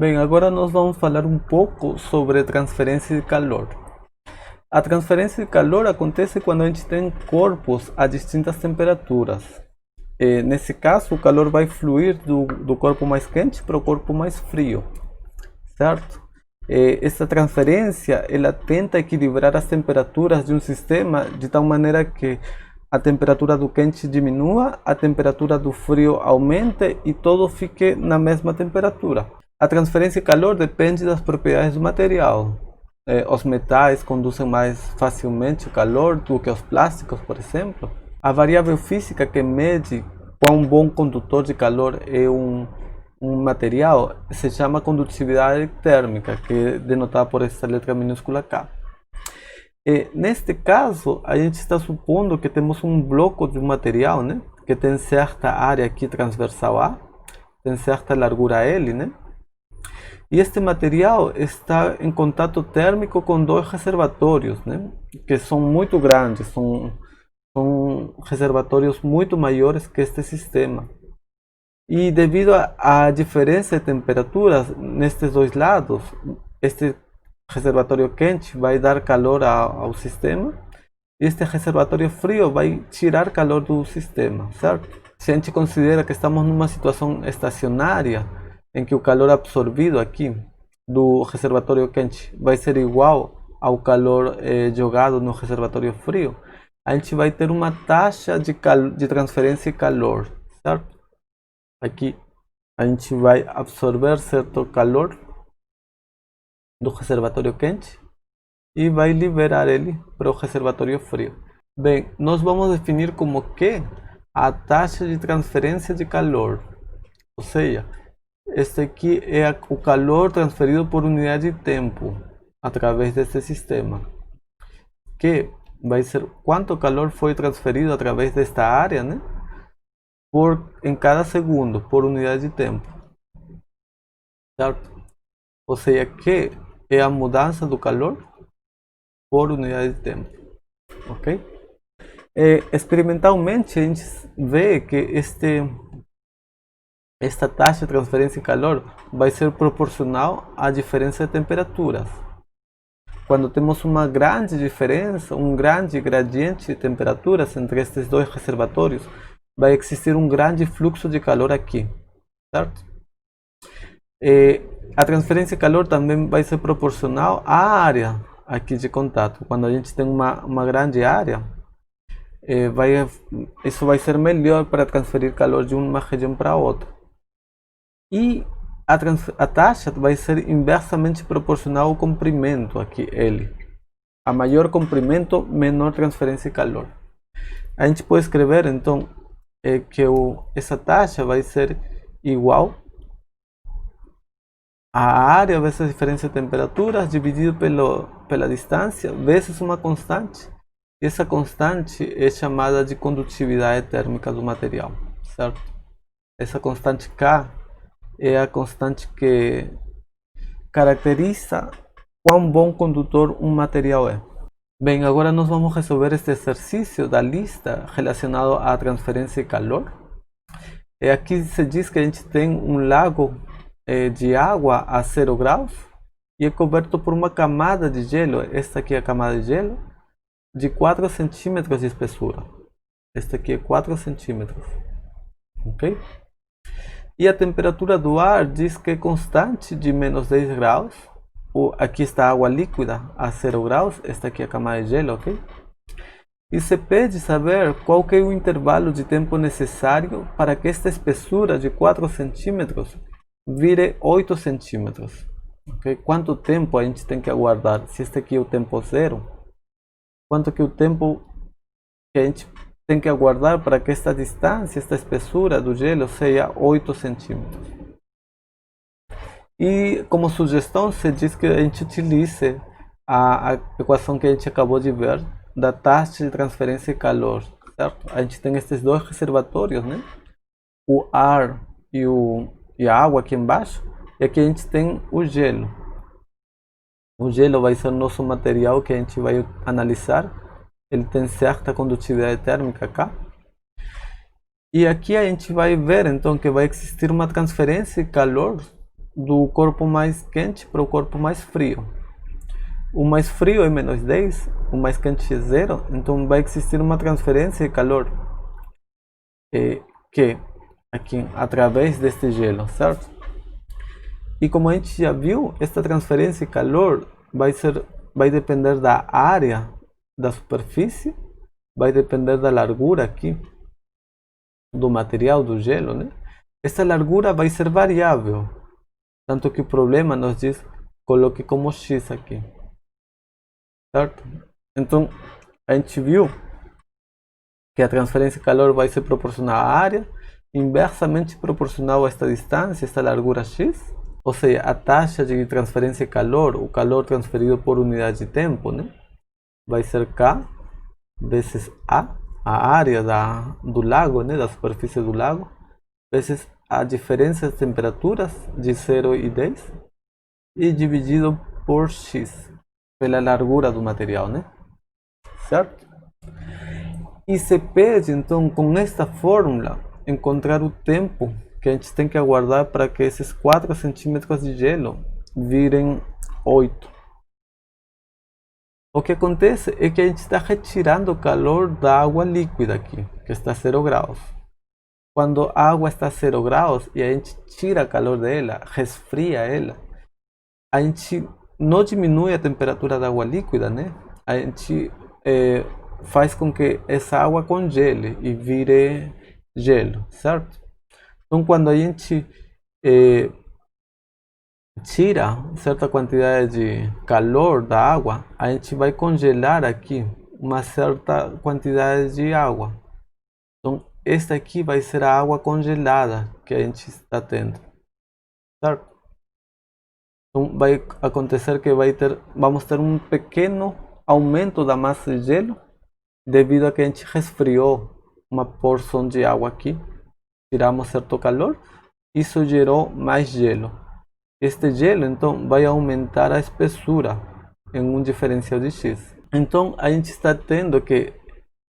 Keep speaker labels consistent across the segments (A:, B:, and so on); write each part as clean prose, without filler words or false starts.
A: Bem, agora nós vamos falar um pouco sobre transferência de calor. A transferência de calor acontece quando a gente tem corpos a distintas temperaturas. Nesse caso, o calor vai fluir do corpo mais quente para o corpo mais frio, certo? Essa transferência ela tenta equilibrar as temperaturas de um sistema de tal maneira que a temperatura do quente diminua, a temperatura do frio aumente e todo fique na mesma temperatura. A transferência de calor depende das propriedades do material. Os metais conduzem mais facilmente o calor do que os plásticos, por exemplo. A variável física que mede quão bom condutor de calor é um material se chama condutividade térmica, que é denotada por essa letra minúscula K. Neste caso, a gente está supondo que temos um bloco de um material, né, que tem certa área aqui transversal A, tem certa largura L, né? E este material está em contato térmico com dois reservatórios, né, que são muito grandes, são reservatórios muito maiores que este sistema. E devido à diferença de temperaturas nestes dois lados, este reservatório quente vai dar calor ao sistema e este reservatório frio vai tirar calor do sistema, certo? Se a gente considera que estamos numa situação estacionária, em que o calor absorvido aqui do reservatório quente vai ser igual ao calor jogado no reservatório frio, a gente vai ter uma taxa de transferência de calor, certo? Aqui a gente vai absorver certo calor do reservatório quente e vai liberar ele para o reservatório frio. Bem, nós vamos definir como que a taxa de transferência de calor, ou seja, este aqui é o calor transferido por unidade de tempo através desse sistema, que vai ser quanto calor foi transferido através desta área, né? Em cada segundo, por unidade de tempo, certo? Ou seja, que é a mudança do calor por unidade de tempo, ok? Experimentalmente, a gente vê que esta taxa de transferência de calor vai ser proporcional à diferença de temperaturas. Quando temos uma grande diferença, um grande gradiente de temperaturas entre estes dois reservatórios, vai existir um grande fluxo de calor aqui, certo? A transferência de calor também vai ser proporcional à área aqui de contato. Quando a gente tem uma grande área, isso vai ser melhor para transferir calor de uma região para outra. E a taxa vai ser inversamente proporcional ao comprimento aqui, L. A maior comprimento, menor transferência de calor. A gente pode escrever então que essa taxa vai ser igual a área vezes a diferença de temperaturas dividido pela distância vezes uma constante. Essa constante é chamada de condutividade térmica do material, certo? Essa constante K é a constante que caracteriza quão bom condutor um material é. Bem, agora nós vamos resolver este exercício da lista relacionado à transferência de calor. Aqui se diz que a gente tem um lago de água a 0 graus e é coberto por uma camada de gelo. Esta aqui é a camada de gelo de 4 centímetros de espessura. Esta aqui é 4 centímetros, ok? E a temperatura do ar diz que é constante de menos 10 graus. Aqui está a água líquida a 0 graus. Esta aqui é a camada de gelo, ok? E se pede saber qual que é o intervalo de tempo necessário para que esta espessura de 4 centímetros vire 8 centímetros. Okay? Quanto tempo a gente tem que aguardar? Se este aqui é o tempo zero, quanto que é o tempo que a gente tem que aguardar para que esta distância, esta espessura do gelo seja 8 centímetros? E como sugestão se diz que a gente utilize a equação que a gente acabou de ver da taxa de transferência de calor, certo? A gente tem estes dois reservatórios, né? O ar e a água aqui embaixo, e aqui a gente tem o gelo. O gelo vai ser o nosso material que a gente vai analisar. Ele tem certa condutividade térmica cá. E aqui a gente vai ver então que vai existir uma transferência de calor do corpo mais quente para o corpo mais frio. O mais frio é menos 10, o mais quente é 0, então vai existir uma transferência de calor que aqui através deste gelo, certo? E como a gente já viu, esta transferência de calor vai depender da área da superfície, vai depender da largura aqui do material do gelo, né? Essa largura vai ser variável, tanto que o problema nos diz coloque como x aqui, certo? Então a gente viu que a transferência de calor vai ser proporcional à área, inversamente proporcional a esta distância, esta largura x, ou seja, a taxa de transferência de calor, o calor transferido por unidade de tempo, né? Vai ser K vezes a área do lago, né? Da superfície do lago, vezes a diferença de temperaturas de 0 e 10 e dividido por x, pela largura do material, né? Certo? E se pede, então, com esta fórmula, encontrar o tempo que a gente tem que aguardar para que esses 4 centímetros de gelo virem 8. O que acontece é que a gente está retirando o calor da água líquida aqui, que está a 0 graus. Quando a água está a 0 graus e a gente tira o calor dela, resfria ela, a gente não diminui a temperatura da água líquida, né? A gente faz com que essa água congele e vire gelo, certo? Então, quando a gente tira certa quantidade de calor da água, a gente vai congelar aqui uma certa quantidade de água. Então, esta aqui vai ser a água congelada que a gente está tendo, certo? Então, vai acontecer que vamos ter um pequeno aumento da massa de gelo devido a que a gente resfriou uma porção de água aqui, tiramos certo calor, isso gerou mais gelo. Este gelo então vai aumentar a espessura em um diferencial de x. Então a gente está tendo que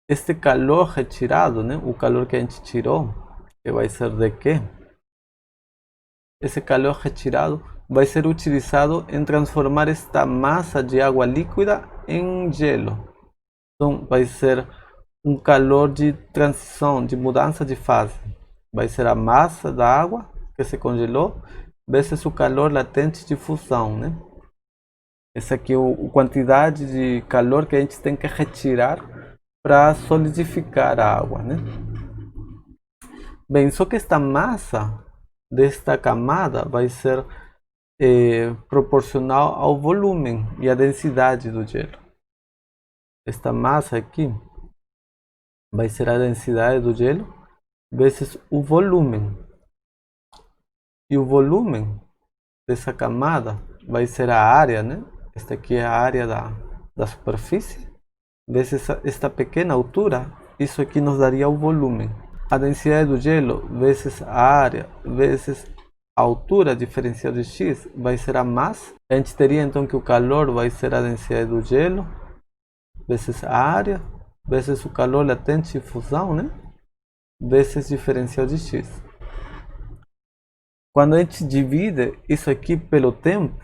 A: este calor retirado, né, o calor que a gente tirou, que vai ser de quê? Esse calor retirado vai ser utilizado em transformar esta massa de água líquida em gelo. Então vai ser um calor de transição, de mudança de fase. Vai ser a massa da água que se congelou vezes o calor latente de fusão, né? Essa aqui é a quantidade de calor que a gente tem que retirar para solidificar a água, né? Bem, só que esta massa desta camada vai ser proporcional ao volume e à densidade do gelo. Esta massa aqui vai ser a densidade do gelo vezes o volume. E o volume dessa camada vai ser a área, né? Esta aqui é a área da superfície. Vezes esta pequena altura, isso aqui nos daria o volume. A densidade do gelo vezes a área vezes a altura diferencial de x vai ser a massa. A gente teria então que o calor vai ser a densidade do gelo vezes a área vezes o calor latente de fusão, né? Vezes diferencial de x. Quando a gente divide isso aqui pelo tempo,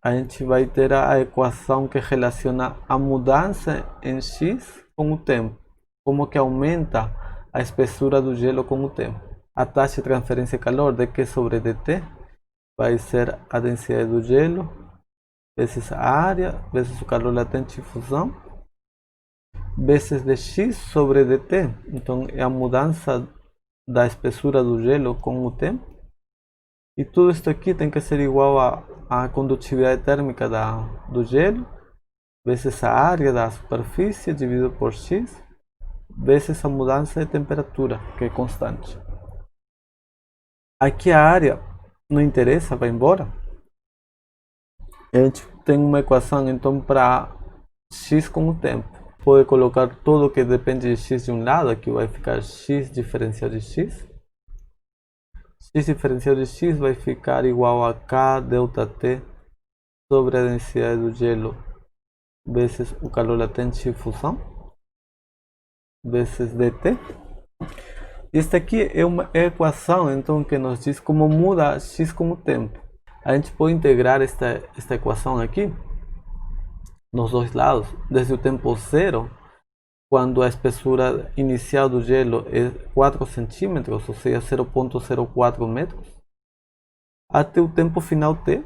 A: a gente vai ter a equação que relaciona a mudança em x com o tempo, como que aumenta a espessura do gelo com o tempo. A taxa de transferência de calor de Q sobre dt vai ser a densidade do gelo vezes a área vezes o calor latente de fusão vezes de x sobre dt. Então é a mudança da espessura do gelo com o tempo. E tudo isso aqui tem que ser igual à condutividade térmica do gelo vezes a área da superfície dividido por x vezes a mudança de temperatura, que é constante. Aqui a área não interessa, vai embora. A gente tem uma equação então para x com o tempo. Pode colocar tudo que depende de x de um lado, aqui vai ficar x diferencial de x. X diferencial de x vai ficar igual a K delta T sobre a densidade do gelo vezes o calor latente de fusão vezes dt. E esta aqui é uma equação, então, que nos diz como muda x com o tempo. A gente pode integrar esta equação aqui nos dois lados, desde o tempo zero, quando a espessura inicial do gelo é 4 centímetros, ou seja, 0,04 metros, até o tempo final t,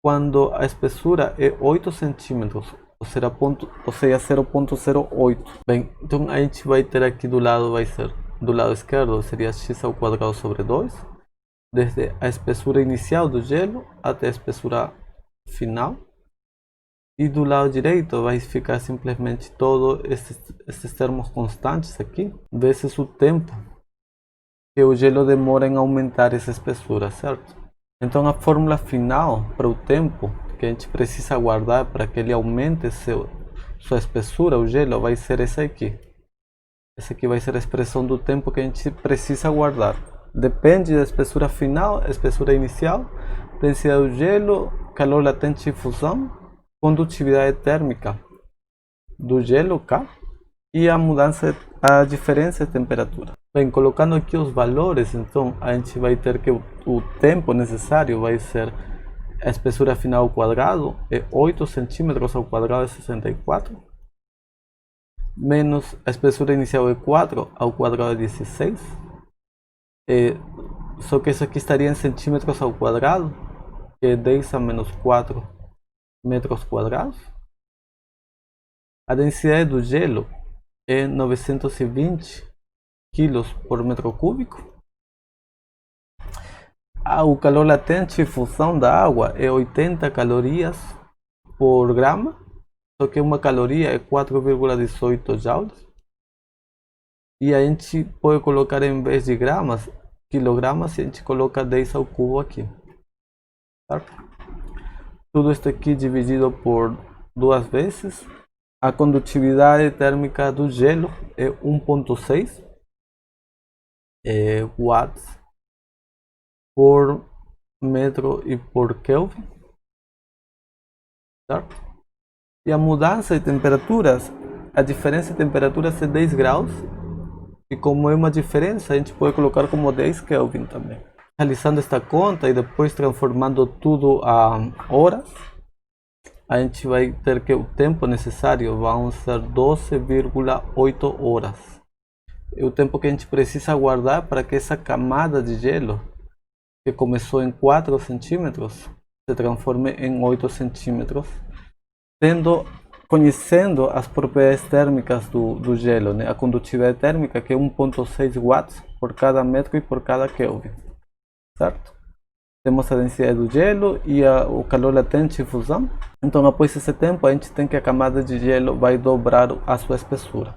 A: quando a espessura é 8 centímetros, ou seja, 0,08. Bem, então a gente vai ter aqui do lado, vai ser do lado esquerdo, seria x ao quadrado sobre 2, desde a espessura inicial do gelo até a espessura final. E do lado direito vai ficar simplesmente todos esses termos constantes aqui, vezes o tempo que o gelo demora em aumentar essa espessura, certo? Então a fórmula final para o tempo que a gente precisa guardar para que ele aumente sua espessura, o gelo, vai ser essa aqui. Essa aqui vai ser a expressão do tempo que a gente precisa guardar. Depende da espessura final, espessura inicial, densidade do gelo, calor latente de fusão, condutividade térmica do gelo, K, e a diferença de temperatura. Bem, colocando aqui os valores, então a gente vai ter que o tempo necessário vai ser a espessura final ao quadrado, é 8 centímetros ao quadrado é 64, menos a espessura inicial é 4 ao quadrado é 16, só que isso aqui estaria em centímetros ao quadrado, que é 10 a menos 4 metros quadrados. A densidade do gelo é 920 quilos por metro cúbico. O calor latente de fusão da água é 80 calorias por grama, só que uma caloria é 4,18 joules. E a gente pode colocar, em vez de gramas, quilogramas, e a gente coloca 10 ao cubo aqui, certo? Tudo isso aqui dividido por 2 vezes. A condutividade térmica do gelo é 1,6 watts por metro e por Kelvin, certo? E a mudança de temperaturas, a diferença de temperaturas é 10 graus, e como é uma diferença, a gente pode colocar como 10 Kelvin também. Realizando esta conta e depois transformando tudo a horas, a gente vai ter que o tempo necessário vão ser 12,8 horas. É o tempo que a gente precisa guardar para que essa camada de gelo, que começou em 4 centímetros, se transforme em 8 centímetros, conhecendo as propriedades térmicas do gelo, né? A condutividade térmica, que é 1,6 watts por cada metro e por cada Kelvin, certo? Temos a densidade do gelo e o calor latente de fusão. Então, após esse tempo, a gente tem que a camada de gelo vai dobrar a sua espessura.